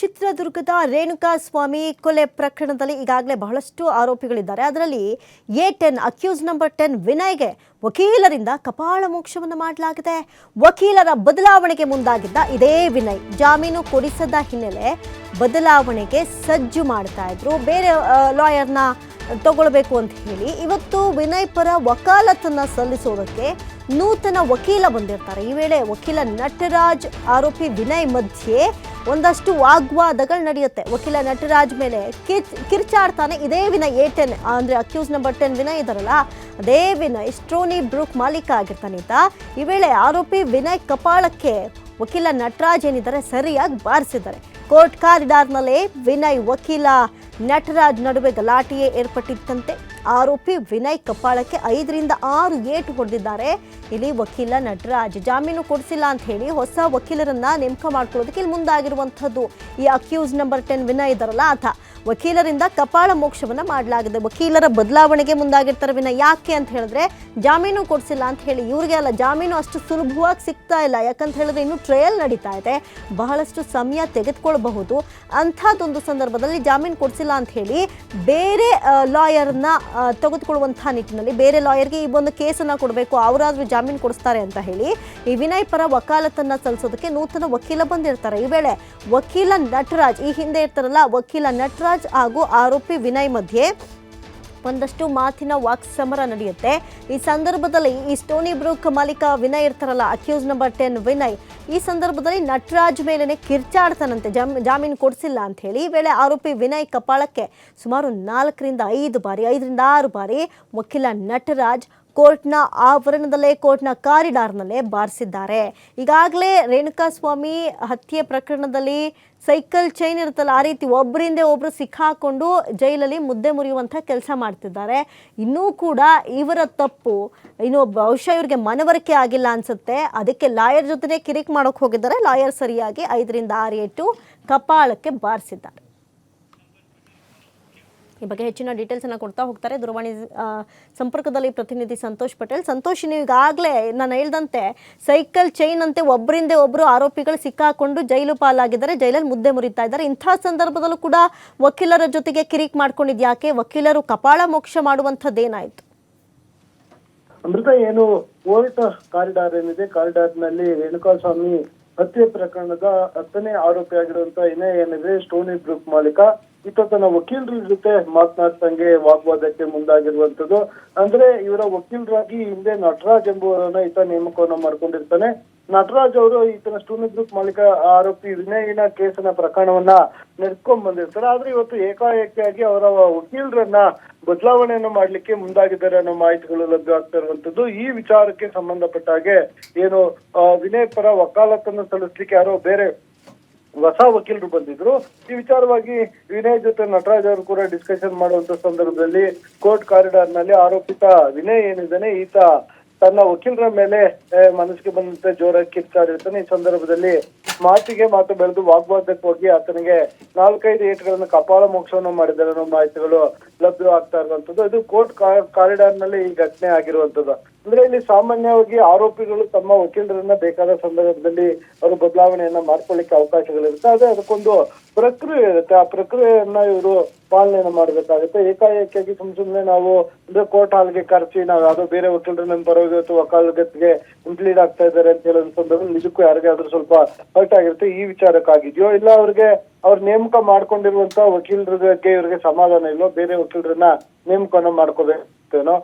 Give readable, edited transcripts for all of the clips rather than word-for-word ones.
ಚಿತ್ರದುರ್ಗದ ರೇಣುಕಾಸ್ವಾಮಿ ಕೊಲೆ ಪ್ರಕರಣದಲ್ಲಿ ಈಗಾಗಲೇ ಬಹಳಷ್ಟು ಆರೋಪಿಗಳಿದ್ದಾರೆ. ಅದರಲ್ಲಿ A10 ಅಕ್ಯೂಸ್ ನಂಬರ್ 10 ವಿನಯ್ಗೆ ವಕೀಲರಿಂದ ಕಪಾಳ ಮೋಕ್ಷವನ್ನು ಮಾಡಲಾಗಿದೆ. ವಕೀಲರ ಬದಲಾವಣೆಗೆ ಮುಂದಾಗಿದ್ದ ಇದೇ ವಿನಯ್ ಜಾಮೀನು ಕೊಡಿಸದ ಹಿನ್ನೆಲೆ ಬದಲಾವಣೆಗೆ ಸಜ್ಜು ಮಾಡ್ತಾ ಇದ್ರು. ಬೇರೆ ಲಾಯರ್ನ ತಗೊಳ್ಬೇಕು ಅಂತ ಹೇಳಿ ಇವತ್ತು ವಿನಯ್ ಪರ ವಕಾಲತ್ತನ್ನು ಸಲ್ಲಿಸೋದಕ್ಕೆ ನೂತನ ವಕೀಲ ಬಂದಿರ್ತಾರೆ. ಈ ವೇಳೆ ವಕೀಲ ನಟರಾಜ್ ಆರೋಪಿ ವಿನಯ್ ಮಧ್ಯೆ ಒಂದಷ್ಟು ವಾಗ್ವಾದಗಳು ನಡೆಯುತ್ತೆ. ವಕೀಲ ನಟರಾಜ್ ಮೇಲೆ ಕಿರ್ಚಾಡ್ತಾನೆ ಇದೇ ವಿನಯ್ A10 ಅಂದರೆ ಅಕ್ಯೂಸ್ ನಂಬರ್ 10 ವಿನಯ್ ಇದಾರಲ್ಲ, ಅದೇ ವಿನಯ್ ಸ್ಟೋನಿ ಬ್ರೂಕ್ ಮಾಲೀಕ ಆಗಿರ್ತಾನೆ. ಈ ವೇಳೆ ಆರೋಪಿ ವಿನಯ್ ಕಪಾಳಕ್ಕೆ ವಕೀಲ ನಟರಾಜ್ ಏನಿದ್ದಾರೆ ಸರಿಯಾಗಿ ಬಾರಿಸಿದ್ದಾರೆ. ಕೋರ್ಟ್ ಕಾರಿಡಾರ್ನಲ್ಲೇ ವಿನಯ್ ವಕೀಲ ನಟರಾಜ್ ನಡುವೆ ಗಲಾಟೆಯೇ ಏರ್ಪಟ್ಟಿತ್ತಂತೆ. ಆರೋಪಿ ವಿನಯ್ ಕಪಾಳಕ್ಕೆ 5 ರಿಂದ 6 ಏಟು ಹೊಡೆದಿದ್ದಾರೆ. ಇಲ್ಲಿ ವಕೀಲ ನಟರಾಜ್ ಜಾಮೀನು ಕೊಡಿಸಿಲ್ಲ ಅಂತ ಹೇಳಿ ಹೊಸ ವಕೀಲರನ್ನ ನೇಮಕ ಮಾಡ್ಕೊಳ್ಳೋದಕ್ಕೆ ಇಲ್ಲಿ ಮುಂದಾಗಿರುವಂಥದ್ದು. ಈ ಅಕ್ಯೂಸ್ ನಂಬರ್ 10 ವಿನಯ್ ಇದಾರಲ್ಲ ಆತ ವಕೀಲರಿಂದ ಕಪಾಳ ಮೋಕ್ಷವನ್ನ ಮಾಡಲಾಗಿದೆ. ವಕೀಲರ ಬದಲಾವಣೆಗೆ ಮುಂದಾಗಿರ್ತಾರೆ ವಿನಯ್. ಯಾಕೆ ಅಂತ ಹೇಳಿದ್ರೆ ಜಾಮೀನು ಕೊಡಿಸಿಲ್ಲ ಅಂತ ಹೇಳಿ ಇವ್ರಿಗೆ ಅಲ್ಲ, ಜಾಮೀನು ಅಷ್ಟು ಸುಲಭವಾಗಿ ಸಿಗ್ತಾ ಇಲ್ಲ. ಯಾಕಂತ ಹೇಳಿದ್ರೆ ಇನ್ನು ಟ್ರಯಲ್ ನಡೀತಾ ಇದೆ, ಬಹಳಷ್ಟು ಸಮಯ ತೆಗೆದುಕೊಳ್ಬಹುದು. ಅಂಥದ್ದೊಂದು ಸಂದರ್ಭದಲ್ಲಿ ಜಾಮೀನು ಕೊಡಿಸಿಲ್ಲ ಅಂತ ಹೇಳಿ ಬೇರೆ ಲಾಯರ್ನ ತೆಗೆದುಕೊಳ್ಳುವಂತಹ ನಿಟ್ಟಿನಲ್ಲಿ ಬೇರೆ ಲಾಯರ್ಗೆ ಈ ಒಂದು ಕೇಸನ್ನು ಕೊಡಬೇಕು, ಅವರಾದ್ರೂ ಜಾಮೀನು ಕೊಡಿಸ್ತಾರೆ ಅಂತ ಹೇಳಿ ಈ ವಿನಯ್ ಪರ ವಕಾಲತ್ತನ್ನು ಸಲ್ಲಿಸೋದಕ್ಕೆ ನೂತನ ವಕೀಲ ಬಂದಿರ್ತಾರೆ. ಈ ವೇಳೆ ವಕೀಲ ನಟರಾಜ್ ಈ ಹಿಂದೆ ಇರ್ತಾರಲ್ಲ, ವಕೀಲ ನಟರಾಜ್ ಹಾಗೂ ಆರೋಪಿ ವಿನಯ್ ಮಧ್ಯೆ ಒಂದಷ್ಟು ಮಾತಿನ ವಾಕ್ಸಮರ ನಡೆಯುತ್ತೆ. ಈ ಸಂದರ್ಭದಲ್ಲಿ ಈ ಸ್ಟೋನಿ ಬ್ರೂಕ್ ಮಾಲೀಕ ವಿನಯ್ ಇರ್ತಾರಲ್ಲ, ಅಕ್ಯೂಸ್ ನಂಬರ್ 10 ವಿನಯ್, ಈ ಸಂದರ್ಭದಲ್ಲಿ ನಟರಾಜ್ ಮೇಲೇನೆ ಕಿರ್ಚಾಡ್ತಾನಂತೆ ಜಾಮೀನು ಕೊಡಿಸಿಲ್ಲ ಅಂತ ಹೇಳಿ. ಈ ವೇಳೆ ಆರೋಪಿ ವಿನಯ್ ಕಪಾಳಕ್ಕೆ ಸುಮಾರು 4 ರಿಂದ 5 ಬಾರಿ 5 ರಿಂದ 6 ಬಾರಿ ವಕೀಲ ನಟರಾಜ್ ಕೋರ್ಟ್ನ ಆವರಣದಲ್ಲೇ ಕೋರ್ಟ್ನ ಕಾರಿಡಾರ್ನಲ್ಲೇ ಬಾರಿಸಿದ್ದಾರೆ. ಈಗಾಗಲೇ ರೇಣುಕಾಸ್ವಾಮಿ ಹತ್ಯೆ ಪ್ರಕರಣದಲ್ಲಿ ಸೈಕಲ್ ಚೈನ್ ಇರುತ್ತಲ್ಲ, ಆ ರೀತಿ ಒಬ್ಬರಿಂದ ಒಬ್ಬರು ಸಿಕ್ಕಾಕೊಂಡು ಜೈಲಲ್ಲಿ ಮುದ್ದೆ ಮುರಿಯುವಂಥ ಕೆಲಸ ಮಾಡ್ತಿದ್ದಾರೆ. ಇನ್ನೂ ಕೂಡ ಇವರ ತಪ್ಪು ಇನ್ನು ಬಹುಶಃ ಇವ್ರಿಗೆ ಮನವರಿಕೆ ಆಗಿಲ್ಲ ಅನ್ಸುತ್ತೆ. ಅದಕ್ಕೆ ಲಾಯರ್ ಜೊತೆ ಕಿರಿಕ್ ಮಾಡೋಕೆ ಹೋಗಿದ್ದಾರೆ. ಲಾಯರ್ ಸರಿಯಾಗಿ 5 ರಿಂದ 6 ಏಟು ಕಪಾಳಕ್ಕೆ ಬಾರಿಸಿದ್ದಾರೆ. ಈ ಬಗ್ಗೆ ಹೆಚ್ಚಿನ ಡೀಟೇಲ್ಸನ್ನು ಕೊಡ್ತಾ ಹೋಗ್ತಾರೆ ದೂರವಾಣಿ ಸಂಪರ್ಕದಲ್ಲಿ ಪ್ರತಿನಿಧಿ ಸಂತೋಷ್ ಪಟೇಲ್. ಸಂತೋಷ್, ನೀವು ಈಗಾಗಲೇ ನಾನು ಹೇಳ್ದಂತೆ ಸೈಕಲ್ ಚೈನ್ ಅಂತೆ ಒಬ್ಬರಿಂದ ಒಬ್ಬರು ಆರೋಪಿಗಳು ಸಿಕ್ಕಾಕೊಂಡು ಜೈಲು ಪಾಲಾಗಿದ್ದಾರೆ, ಜೈಲಲ್ಲಿ ಮುದ್ದೆ ಮುರಿತಾ ಇದ್ದಾರೆ. ಇಂಥ ಸಂದರ್ಭದಲ್ಲೂ ಕೂಡ ವಕೀಲರ ಜೊತೆಗೆ ಕಿರಿಕ್ ಮಾಡ್ಕೊಂಡಿದ್ದು ಯಾಕೆ? ವಕೀಲರು ಕಪಾಳ ಮೋಕ್ಷ ಮಾಡುವಂಥದ್ದೇನಾಯ್ತು? ಅಮೃತ, ಏನು ಕೋರ್ಟ್ ಕಾರಿಡಾರ್ ಏನಿದೆ, ಕಾರಿಡಾರ್ನಲ್ಲಿ ರೇಣುಕಾಸ್ವಾಮಿ ಹತ್ಯೆ ಪ್ರಕರಣದ 10ನೇ ಆರೋಪಿಯಾಗಿರುವಂತಹ ವಿನಯ್ ಏನಿದೆ ಸ್ಟೋನಿ ಬ್ರೂಕ್ ಮಾಲೀಕ, ಈತ ತನ್ನ ವಕೀಲರ ಜೊತೆ ಮಾತನಾಡ್ತಂಗೆ ವಾಗ್ವಾದಕ್ಕೆ ಮುಂದಾಗಿರುವಂತದ್ದು. ಅಂದ್ರೆ ಇವರ ವಕೀಲರಾಗಿ ಹಿಂದೆ ನಟರಾಜ್ ಎಂಬುವರನ್ನ ಈತ ನೇಮಕವನ್ನ ಮಾಡ್ಕೊಂಡಿರ್ತಾನೆ. ನಟರಾಜ್ ಅವರು ಈತನ ಸ್ಟೋನಿ ಬ್ರೂಕ್ ಮಾಲೀಕ ಆರೋಪಿ ವಿನಯ್ನ ಕೇಸಿನ ಪ್ರಕರಣವನ್ನ ನಡೆಸ್ಕೊಂಡ್ ಬಂದಿರ್ತಾರೆ. ಆದ್ರೆ ಇವತ್ತು ಏಕಾಏಕಿಯಾಗಿ ಅವರ ವಕೀಲರನ್ನ ಬದಲಾವಣೆಯನ್ನು ಮಾಡ್ಲಿಕ್ಕೆ ಮುಂದಾಗಿದ್ದಾರೆ ಅನ್ನೋ ಮಾಹಿತಿಗಳು ಲಭ್ಯ ಆಗ್ತಾ ಇರುವಂತದ್ದು. ಈ ವಿಚಾರಕ್ಕೆ ಸಂಬಂಧಪಟ್ಟ ಹಾಗೆ ಏನು ವಿನಯ್ ಪರ ವಕಾಲತ್ತನ್ನು ಸಲ್ಲಿಸ್ಲಿಕ್ಕೆ ಯಾರೋ ಬೇರೆ ಹೊಸ ವಕೀಲರು ಬಂದಿದ್ರು. ಈ ವಿಚಾರವಾಗಿ ವಿನಯ್ ಜೊತೆ ನಟರಾಜ್ ಅವರು ಕೂಡ ಡಿಸ್ಕಷನ್ ಮಾಡುವಂತ ಸಂದರ್ಭದಲ್ಲಿ ಕೋರ್ಟ್ ಕಾರಿಡಾರ್ ನಲ್ಲಿ ಆರೋಪಿತ ವಿನಯ್ ಏನಿದ್ದಾನೆ ಈತ ತನ್ನ ವಕೀಲರ ಮೇಲೆ ಮನಸ್ಸಿಗೆ ಬಂದಂತೆ ಜೋರಾಗಿ ಕಿರ್ಚಾಡಿರ್ತಾನೆ. ಈ ಸಂದರ್ಭದಲ್ಲಿ ಮಾತಿಗೆ ಮಾತು ಬೆಳೆದು ವಾಗ್ವಾದಕ್ಕೆ ಹೋಗಿ ಆತನಿಗೆ 4-5 ಏಟುಗಳನ್ನು ಕಪಾಳ ಮೋಕ್ಷವನ್ನು ಮಾಡಿದ್ದಾರೆ ಅನ್ನೋ ಮಾಹಿತಿಗಳು ಲಭ್ಯವಾಗ್ತಾ ಇರುವಂತದ್ದು. ಇದು ಕೋರ್ಟ್ ಕಾರಿಡಾರ್ ನಲ್ಲಿ ಈ ಘಟನೆ ಆಗಿರುವಂತದ್ದು. ಅಂದ್ರೆ ಇಲ್ಲಿ ಸಾಮಾನ್ಯವಾಗಿ ಆರೋಪಿಗಳು ತಮ್ಮ ವಕೀಲರನ್ನ ಬೇಕಾದ ಸಂದರ್ಭದಲ್ಲಿ ಅವರು ಬದಲಾವಣೆಯನ್ನ ಮಾಡ್ಕೊಳ್ಳಿಕ್ಕೆ ಅವಕಾಶಗಳಿರುತ್ತೆ. ಆದ್ರೆ ಅದಕ್ಕೊಂದು ಪ್ರಕ್ರಿಯೆ ಇರುತ್ತೆ. ಆ ಪ್ರಕ್ರಿಯೆಯನ್ನ ಇವರು ಪಾಲನೆಯನ್ನ ಮಾಡ್ಬೇಕಾಗುತ್ತೆ. ಏಕಾಏಕಿಯಾಗಿ ಸುಮ್ನೆ ನಾವು ಅಂದ್ರೆ ಕೋರ್ಟ್ ಹಾಲ್ಗೆ ಕರೆಸಿ ನಾವು ಯಾವ್ದೋ ಬೇರೆ ವಕೀಲರನ್ನ ಪರವಾಗಿ ವಕಾಲತ್ಗೆ ಇಂಪ್ಲೀಡ್ ಆಗ್ತಾ ಇದ್ದಾರೆ ಅಂತ ಹೇಳೋ ಸಂದರ್ಭದಲ್ಲಿ ನಿಜಕ್ಕೂ ಯಾರಿಗಾದ್ರೂ ಸ್ವಲ್ಪ ಹರ್ಟ್ ಆಗಿರುತ್ತೆ. ಈ ವಿಚಾರಕ್ಕಾಗಿದ್ಯೋ ಇಲ್ಲ ಅವ್ರಿಗೆ ಅವ್ರ ನೇಮಕ ಮಾಡ್ಕೊಂಡಿರುವಂತ ವಕೀಲರಿಗೆ ಇವ್ರಿಗೆ ಸಮಾಧಾನ ಇಲ್ಲೋ, ಬೇರೆ ವಕೀಲರನ್ನ ನೇಮಕವನ್ನ ಮಾಡ್ಕೋಬೇಕೇನೋ,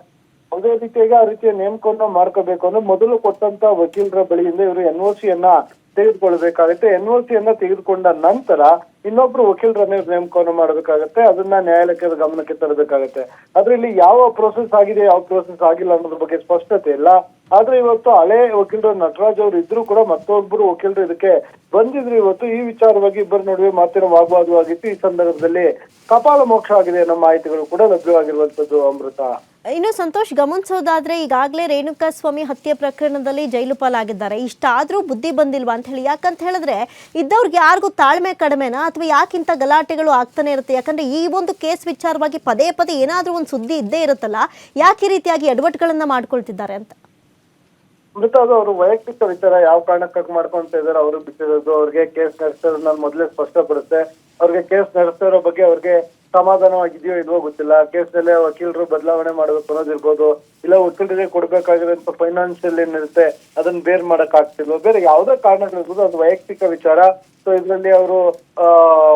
ಅದೇ ರೀತಿಯಾಗಿ ಆ ರೀತಿಯ ನೇಮಕವನ್ನ ಮಾಡ್ಕೋಬೇಕು ಅಂದ್ರೆ ಮೊದಲು ಕೊಟ್ಟಂತ ವಕೀಲರ ಬಳಿಯಿಂದ ಇವರು NOC ಯನ್ನ ತೆಗೆದುಕೊಳ್ಬೇಕಾಗುತ್ತೆ. NOC ಯನ್ನ ತೆಗೆದುಕೊಂಡ ನಂತರ ಇನ್ನೊಬ್ರು ವಕೀಲರನ್ನ ನೇಮಕವನ್ನು ಮಾಡಬೇಕಾಗತ್ತೆ. ಅದನ್ನ ನ್ಯಾಯಾಲಯದ ಗಮನಕ್ಕೆ ತರಬೇಕಾಗತ್ತೆ. ಆದ್ರೆ ಇಲ್ಲಿ ಯಾವ ಪ್ರೋಸೆಸ್ ಆಗಿದೆ ಯಾವ ಪ್ರೋಸೆಸ್ ಆಗಿಲ್ಲ ಅನ್ನೋದ್ರ ಬಗ್ಗೆ ಸ್ಪಷ್ಟತೆ ಇಲ್ಲ. ಆದ್ರೆ ಇವತ್ತು ಹಳೆ ವಕೀಲರು ನಟರಾಜ್ ಅವರು ಇದ್ರು ಕೂಡ ಮತ್ತೊಬ್ಬರು ವಕೀಲರು ಇದಕ್ಕೆ ಬಂದಿದ್ರು. ಇವತ್ತು ಈ ವಿಚಾರವಾಗಿ ಇಬ್ಬರ ನಡುವೆ ಮಾತಿನ ವಾಗ್ವಾದವಾಗಿತ್ತು. ಈ ಸಂದರ್ಭದಲ್ಲಿ ಕಪಾಳ ಮೋಕ್ಷ ಆಗಿದೆ ಅನ್ನೋ ಮಾಹಿತಿಗಳು ಕೂಡ ಲಭ್ಯವಾಗಿರುವಂತದ್ದು. ಅಮೃತ, ಇನ್ನು ಸಂತೋಷ್, ಗಮನಿಸೋದಾದ್ರೆ ಈಗಾಗಲೇ ರೇಣುಕಾಸ್ವಾಮಿ ಹತ್ಯೆ ಪ್ರಕರಣದಲ್ಲಿ ಜೈಲು ಪಾಲಾಗಿದ್ದಾರೆ. ಇಷ್ಟಾದ್ರೂ ಬುದ್ಧಿ ಬಂದಿಲ್ವಾ ಅಂತ ಹೇಳಿ? ಯಾಕಂತ ಹೇಳಿದ್ರೆ ಇದ್ದವ್ರಿಗೆ ಯಾರಿಗೂ ತಾಳ್ಮೆ ಕಡಿಮೆನಾ ಅಥವಾ ಯಾಕಿಂತ ಗಲಾಟೆಗಳು ಆಗ್ತಾನೆ ಇರುತ್ತೆ? ಯಾಕಂದ್ರೆ ಈ ಒಂದು ಕೇಸ್ ವಿಚಾರವಾಗಿ ಪದೇ ಪದೇ ಏನಾದ್ರೂ ಒಂದು ಸುದ್ದಿ ಇದ್ದೇ ಇರುತ್ತಲ್ಲ, ಯಾಕೆ ಈ ರೀತಿಯಾಗಿ ಎಡವಟ್ಟುಗಳನ್ನ ಮಾಡ್ಕೊಳ್ತಿದ್ದಾರೆ ಅಂತ? ಮೃತ ಅದು ಅವರು ವೈಯಕ್ತಿಕ ವಿಚಾರ, ಯಾವ ಕಾರಣಕ್ಕಾಗಿ ಮಾಡ್ಕೊಂತ ಇದಾರೆ ಅವರು ಬಿಟ್ಟಿರೋದು, ಅವ್ರಿಗೆ ಕೇಸ್ ನಡೆಸ್ತಿರೋದು ನಾನು ಮೊದಲೇ ಸ್ಪಷ್ಟಪಡುತ್ತೆ. ಅವ್ರಿಗೆ ಕೇಸ್ ನಡೆಸ್ತಿರೋ ಬಗ್ಗೆ ಅವ್ರಿಗೆ ಸಮಾಧಾನವಾಗಿದೆಯೋ ಇಲ್ವೋ ಗೊತ್ತಿಲ್ಲ. ಕೇಸ್ನಲ್ಲೇ ವಕೀಲರು ಬದಲಾವಣೆ ಮಾಡ್ಬೇಕು ಅನ್ನೋದಿರ್ಬೋದು, ಇಲ್ಲ ವಕೀಲರಿಗೆ ಕೊಡ್ಬೇಕಾಗಿರೋಂಥ ಫೈನಾನ್ಷಿಯಲ್ ಏನಿರುತ್ತೆ ಅದನ್ನ ಬೇರ್ ಮಾಡಕ್ ಆಗ್ತಿಲ್ವೋ, ಬೇರೆ ಯಾವ್ದೇ ಕಾರಣಗಳಿರ್ಬೋದು, ಅದು ವೈಯಕ್ತಿಕ ವಿಚಾರ. ಸೊ ಇದರಲ್ಲಿ ಅವರು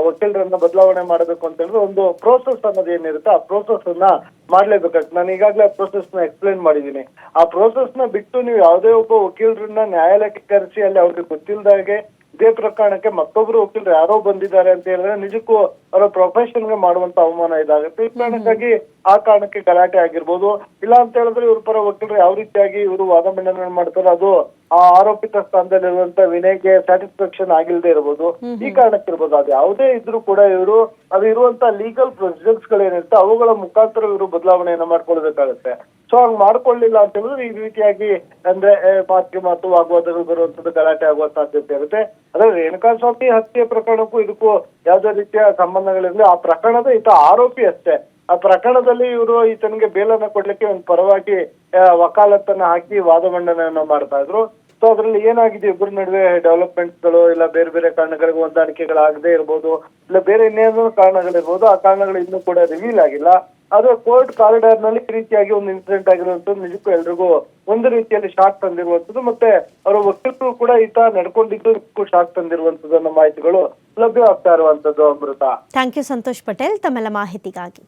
ವಕೀಲರನ್ನ ಬದಲಾವಣೆ ಮಾಡಬೇಕು ಅಂತ ಹೇಳಿದ್ರೆ ಒಂದು ಪ್ರೋಸೆಸ್ ಅನ್ನೋದು ಏನಿರುತ್ತೆ ಆ ಪ್ರೋಸೆಸ್ ಅನ್ನ ಮಾಡ್ಲೇಬೇಕಾಗ್ತದೆ. ನಾನು ಈಗಾಗಲೇ ಆ ಪ್ರೋಸೆಸ್ ನ ಎಕ್ಸ್ಪ್ಲೇನ್ ಮಾಡಿದ್ದೀನಿ. ಆ ಪ್ರೋಸೆಸ್ ನ ಬಿಟ್ಟು ನೀವು ಯಾವುದೇ ಒಬ್ಬ ವಕೀಲರನ್ನ ನ್ಯಾಯಾಲಯಕ್ಕೆ ಕರೆಸಿ ಅಲ್ಲಿ ಅವ್ರಿಗೆ ಗೊತ್ತಿಲ್ಲದಾಗೆ ಇದೇ ಪ್ರಕರಣಕ್ಕೆ ಮತ್ತೊಬ್ರು ವಕೀಲರು ಯಾರೋ ಬಂದಿದ್ದಾರೆ ಅಂತ ಹೇಳಿದ್ರೆ ನಿಜಕ್ಕೂ ಅವರ ಪ್ರೊಫೆಷನ್ಗೆ ಮಾಡುವಂತ ಅವಮಾನ ಇದಾಗುತ್ತೆ. ಈ ಕಾರಣಕ್ಕಾಗಿ ಆ ಕಾರಣಕ್ಕೆ ಗಲಾಟೆ ಆಗಿರ್ಬೋದು. ಇಲ್ಲ ಅಂತ ಹೇಳಿದ್ರೆ ಇವ್ರ ಪರ ವಕೀಲರು ಯಾವ ರೀತಿಯಾಗಿ ಇವರು ವಾದ ಮಂಡನೆ ಮಾಡ್ತಾರೆ ಅದು ಆ ಆರೋಪಿತ ಸ್ಥಾನದಲ್ಲಿರುವಂತ ವಿನಯ್ಗೆ ಸ್ಯಾಟಿಸ್ಫ್ಯಾಕ್ಷನ್ ಆಗಿಲ್ಲದೆ ಇರ್ಬೋದು, ಈ ಕಾರಣಕ್ಕಿರ್ಬೋದು. ಅದು ಯಾವುದೇ ಇದ್ರೂ ಕೂಡ ಇವರು ಅದು ಇರುವಂತ ಲೀಗಲ್ ಪ್ರೊಸೀಜರ್ಸ್ ಗಳೇನಿರುತ್ತೆ ಅವುಗಳ ಮುಖಾಂತರ ಇವರು ಬದಲಾವಣೆಯನ್ನ ಮಾಡ್ಕೊಳ್ಬೇಕಾಗುತ್ತೆ. ಸೊ ಹಂಗ್ ಮಾಡ್ಕೊಳ್ಳಿಲ್ಲ ಅಂತ ಹೇಳಿದ್ರೆ ಈ ರೀತಿಯಾಗಿ ಅಂದ್ರೆ ಮಾತಿಗೆ ಮಾತು ವಾಗ್ವಾದಗಳು ಬರುವಂತದ್ದು, ಗಲಾಟೆ ಆಗುವ ಸಾಧ್ಯತೆ ಇರುತ್ತೆ. ಅದೇ ರೇಣುಕಾಸ್ವಾಮಿ ಹತ್ಯೆ ಪ್ರಕರಣಕ್ಕೂ ಇದಕ್ಕೂ ಯಾವುದೇ ರೀತಿಯ ಸಂಬಂಧಗಳಿರಲಿ, ಆ ಪ್ರಕರಣದ ಈತ ಆರೋಪಿ ಅಷ್ಟೇ. ಆ ಪ್ರಕರಣದಲ್ಲಿ ಇವರು ಈತನಿಗೆ ಬೇಲನ್ನ ಕೊಡ್ಲಿಕ್ಕೆ ಒಂದು ಪರವಾಗಿ ವಕಾಲತ್ತನ್ನ ಹಾಕಿ ವಾದ ಮಂಡನೆಯನ್ನ ಮಾಡ್ತಾ ಇದ್ರು. ಸೊ ಅದ್ರಲ್ಲಿ ಏನಾಗಿದೆ, ಇಬ್ಬರ ನಡುವೆ ಡೆವಲಪ್ಮೆಂಟ್ಸ್ ಗಳು ಇಲ್ಲ ಬೇರೆ ಬೇರೆ ಕಾರಣಗಳಿಗೆ ಹೊಂದಾಣಿಕೆಗಳಾಗದೇ ಇರ್ಬೋದು, ಇಲ್ಲ ಬೇರೆ ಇನ್ನೇನೋ ಕಾರಣಗಳಿರ್ಬೋದು. ಆ ಕಾರಣಗಳು ಇನ್ನೂ ಕೂಡ ರಿವೀಲ್ ಆಗಿಲ್ಲ. ಆದ್ರೆ ಕೋರ್ಟ್ ಕಾರಿಡಾರ್ ನಲ್ಲಿ ಈ ರೀತಿಯಾಗಿ ಒಂದು ಇನ್ಸಿಡೆಂಟ್ ಆಗಿರುವಂತದ್ದು ನಿಜಕ್ಕೂ ಎಲ್ರಿಗೂ ಒಂದು ರೀತಿಯಲ್ಲಿ ಶಾಕ್ ತಂದಿರುವಂತದ್ದು, ಮತ್ತೆ ಅವರ ವಕೀಲರು ಕೂಡ ಈತ ನಡ್ಕೊಂಡಿದ್ದು ಶಾಕ್ ತಂದಿರುವಂತದ್ದು ಅನ್ನೋ ಮಾಹಿತಿಗಳು ಲಭ್ಯವಾಗ್ತಾ ಇರುವಂತದ್ದು. ಅಮೃತ, ಥ್ಯಾಂಕ್ ಯು ಸಂತೋಷ್ ಪಟೇಲ್ ತಮ್ಮೆಲ್ಲ ಮಾಹಿತಿಗಾಗಿ.